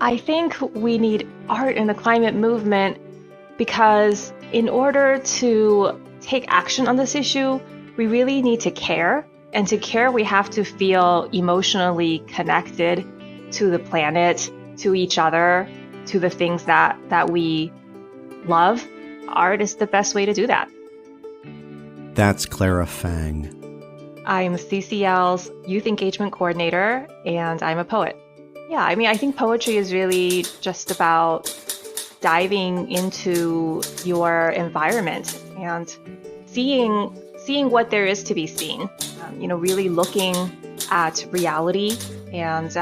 I think we need art in the climate movement because in order to take action on this issue, we really need to care. And to care, we have to feel emotionally connected to the planet, to each other, to the things that we love. Art is the best way to do that. That's Clara Fang. I'm CCL's Youth Engagement Coordinator, and I'm a poet. Yeah, I think poetry is really just about diving into your environment and seeing what there is to be seen. Really looking at reality and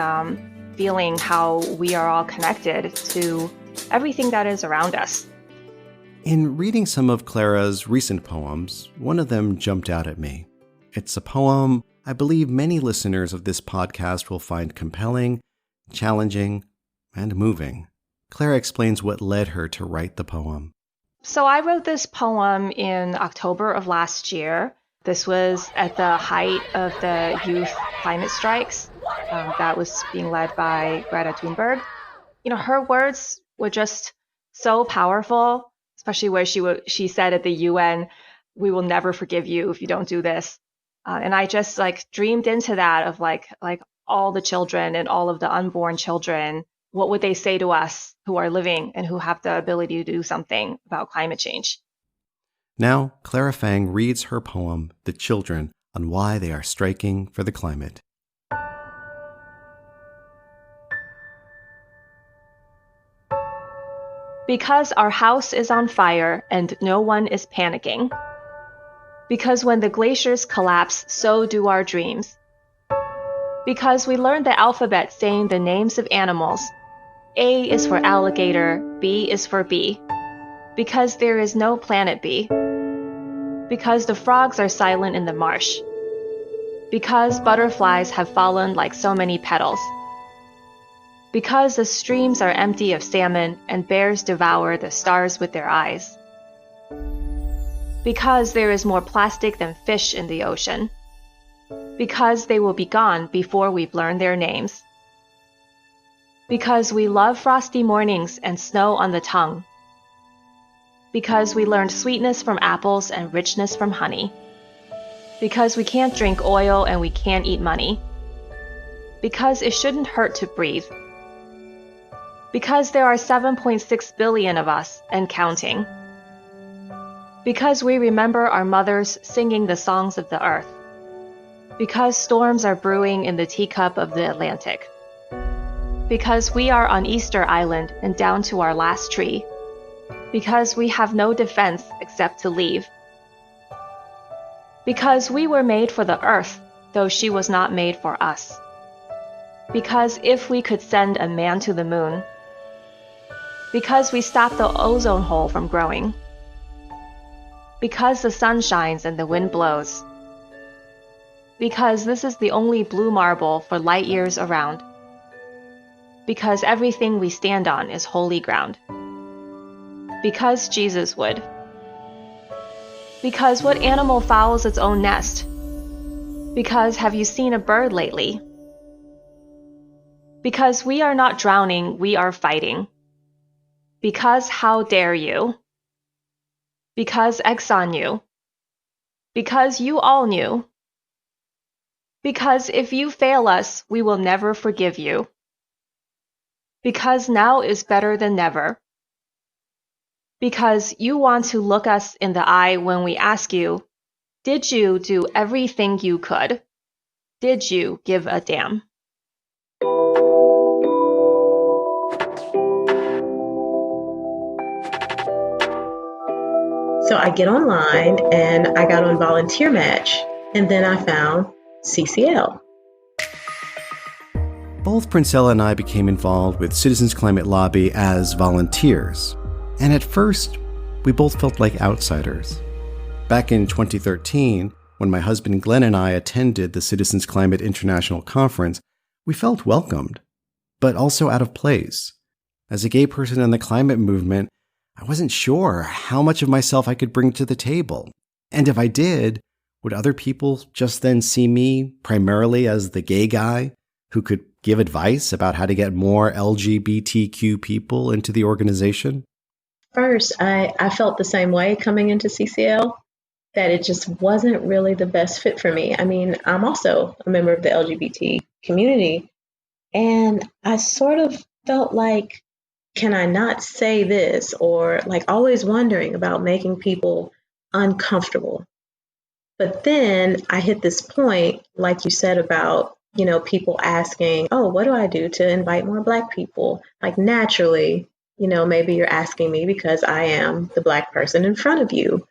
feeling how we are all connected to everything that is around us. In reading some of Clara's recent poems, one of them jumped out at me. It's a poem I believe many listeners of this podcast will find compelling, challenging, and moving. Clara explains what led her to write the poem. So I wrote this poem in October of last year. This was at the height of the youth climate strikes that was being led by Greta Thunberg. Her words were just so powerful, especially where she said at the UN, "We will never forgive you if you don't do this." And I just dreamed into that of like all the children and all of the unborn children. What would they say to us who are living and who have the ability to do something about climate change? Now, Clara Fang reads her poem, The Children, on why they are striking for the climate. Because our house is on fire and no one is panicking. Because when the glaciers collapse, so do our dreams. Because we learned the alphabet saying the names of animals. A is for alligator, B is for bee. Because there is no planet B. Because the frogs are silent in the marsh. Because butterflies have fallen like so many petals. Because the streams are empty of salmon and bears devour the stars with their eyes. Because there is more plastic than fish in the ocean. Because they will be gone before we've learned their names. Because we love frosty mornings and snow on the tongue. Because we learned sweetness from apples and richness from honey. Because we can't drink oil and we can't eat money. Because it shouldn't hurt to breathe. Because there are 7.6 billion of us and counting. Because we remember our mothers singing the songs of the earth. Because storms are brewing in the teacup of the Atlantic. Because we are on Easter Island and down to our last tree. Because we have no defense except to leave. Because we were made for the earth, though she was not made for us. Because if we could send a man to the moon. Because we stopped the ozone hole from growing. Because the sun shines and the wind blows. Because this is the only blue marble for light years around. Because everything we stand on is holy ground. Because Jesus would. Because what animal fouls its own nest? Because have you seen a bird lately? Because we are not drowning, we are fighting. Because how dare you? Because X on you. Because you all knew. Because if you fail us, we will never forgive you. Because now is better than never. Because you want to look us in the eye when we ask you, did you do everything you could? Did you give a damn? So I get online and I got on Volunteer Match, and then I found CCL. Both Princella and I became involved with Citizens Climate Lobby as volunteers. And at first, we both felt like outsiders. Back in 2013, when my husband Glenn and I attended the Citizens Climate International Conference, we felt welcomed, but also out of place. As a gay person in the climate movement, I wasn't sure how much of myself I could bring to the table. And if I did, would other people just then see me primarily as the gay guy who could give advice about how to get more LGBTQ people into the organization? First, I felt the same way coming into CCL, that it just wasn't really the best fit for me. I mean, I'm also a member of the LGBT community, and I sort of felt like, can I not say this? Or like always wondering about making people uncomfortable. But then I hit this point, like you said, about, people asking, oh, what do I do to invite more Black people? Like naturally, maybe you're asking me because I am the Black person in front of you.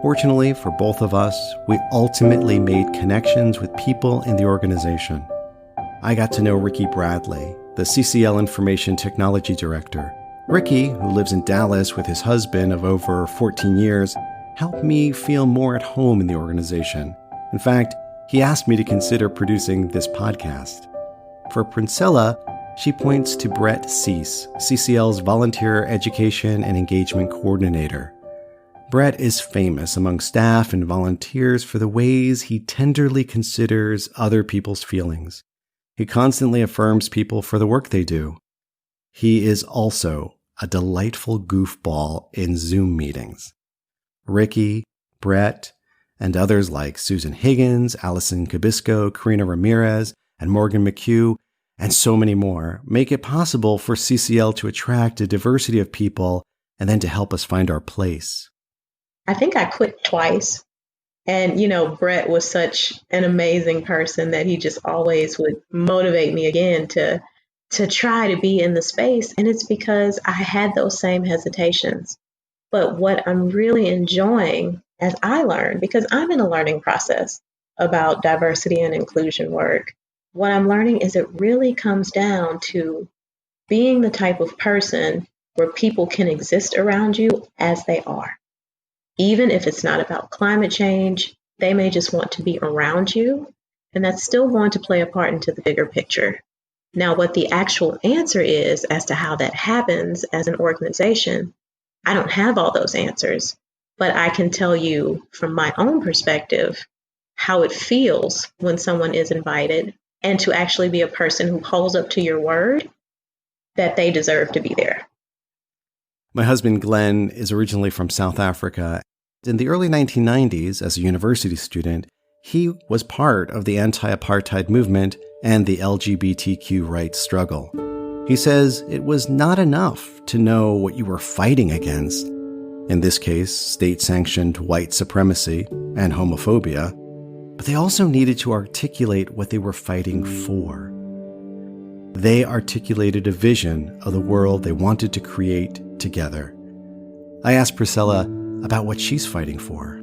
Fortunately for both of us, we ultimately made connections with people in the organization. I got to know Ricky Bradley, the CCL Information Technology Director. Ricky, who lives in Dallas with his husband of over 14 years, helped me feel more at home in the organization. In fact, he asked me to consider producing this podcast. For Princella, she points to Brett Cease, CCL's Volunteer Education and Engagement Coordinator. Brett is famous among staff and volunteers for the ways he tenderly considers other people's feelings. He constantly affirms people for the work they do. He is also a delightful goofball in Zoom meetings. Ricky, Brett, and others like Susan Higgins, Allison Cabisco, Karina Ramirez, and Morgan McHugh, and so many more, make it possible for CCL to attract a diversity of people and then to help us find our place. I think I quit twice. And, Brett was such an amazing person that he just always would motivate me again to try to be in the space. And it's because I had those same hesitations. But what I'm really enjoying as I learn, because I'm in a learning process about diversity and inclusion work, what I'm learning is it really comes down to being the type of person where people can exist around you as they are. Even if it's not about climate change, they may just want to be around you, and that's still going to play a part into the bigger picture. Now, what the actual answer is as to how that happens as an organization, I don't have all those answers, but I can tell you from my own perspective how it feels when someone is invited and to actually be a person who holds up to your word that they deserve to be there. My husband, Glenn, is originally from South Africa. In the early 1990s, as a university student, he was part of the anti-apartheid movement and the LGBTQ rights struggle. He says it was not enough to know what you were fighting against, in this case, state-sanctioned white supremacy and homophobia, but they also needed to articulate what they were fighting for. They articulated a vision of the world they wanted to create together. I asked Priscilla about what she's fighting for.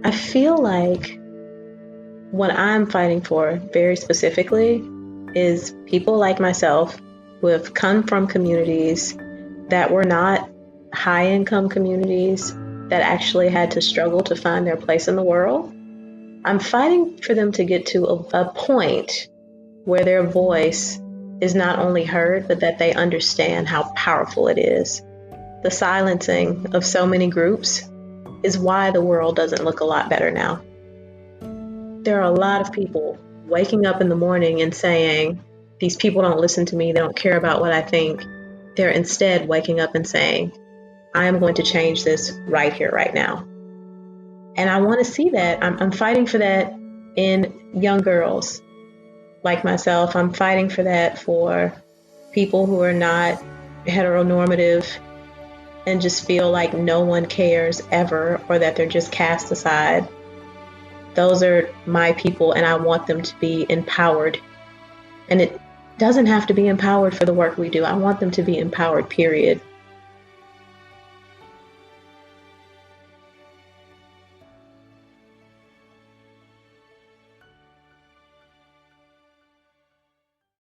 I feel like what I'm fighting for very specifically is people like myself who have come from communities that were not high-income communities that actually had to struggle to find their place in the world. I'm fighting for them to get to a point where their voice is not only heard, but that they understand how powerful it is. The silencing of so many groups is why the world doesn't look a lot better now. There are a lot of people waking up in the morning and saying, these people don't listen to me, they don't care about what I think. They're instead waking up and saying, I am going to change this right here, right now. And I want to see that. I'm fighting for that in young girls like myself. I'm fighting for that for people who are not heteronormative and just feel like no one cares ever, or that they're just cast aside. Those are my people, and I want them to be empowered. And it doesn't have to be empowered for the work we do. I want them to be empowered, period.